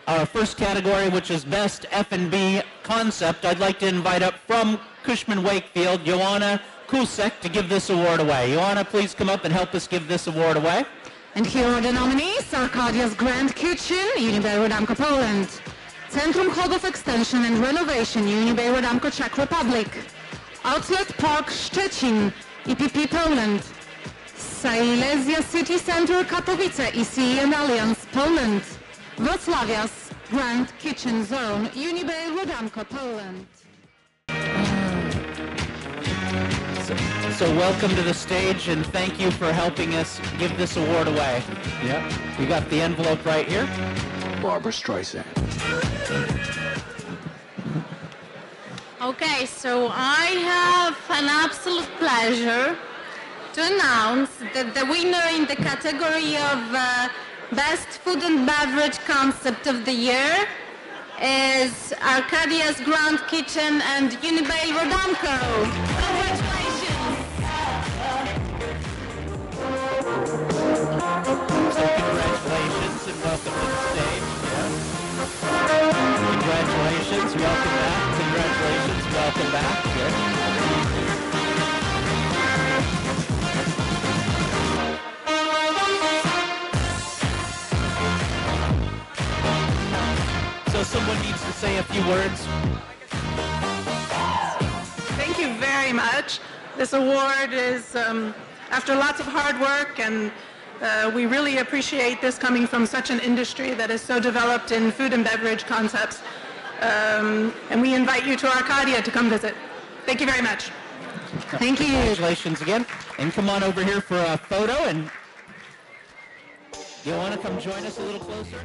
our first category, which is Best F&B Concept, I'd like to invite up from Cushman Wakefield, Joanna Kusek, to give this award away. Joanna, please come up and help us give this award away. And here are the nominees: Arkadia's Grand Kitchen, Unibail Rodamco, Poland; Centrum Chodów Extension and Renovation, Unibail Rodamco, Czech Republic; Outlet Park Szczecin, EPP, Poland; Silesia City Center, Katowice, ECE and Alliance, Poland; Wrocławia's Grand Kitchen Zone, Unibail Rodamco, Poland. So welcome to the stage, and thank you for helping us give this award away. Yeah, you got the envelope right here. Barbara Streisand. Okay, so I have an absolute pleasure to announce that the winner in the category of Best Food and Beverage Concept of the Year is Arkadia's Grand Kitchen and Unibail Rodamco. Congratulations! So congratulations and welcome to the stage. Yeah. Congratulations, welcome back. Congratulations, welcome back. Yeah. So someone needs to say a few words. Thank you very much. This award is after lots of hard work, and we really appreciate this coming from such an industry that is so developed in food and beverage concepts. And we invite you to Arkadia to come visit. Thank you very much. Thank you. Congratulations again. And come on over here for a photo. And you want to come join us a little closer?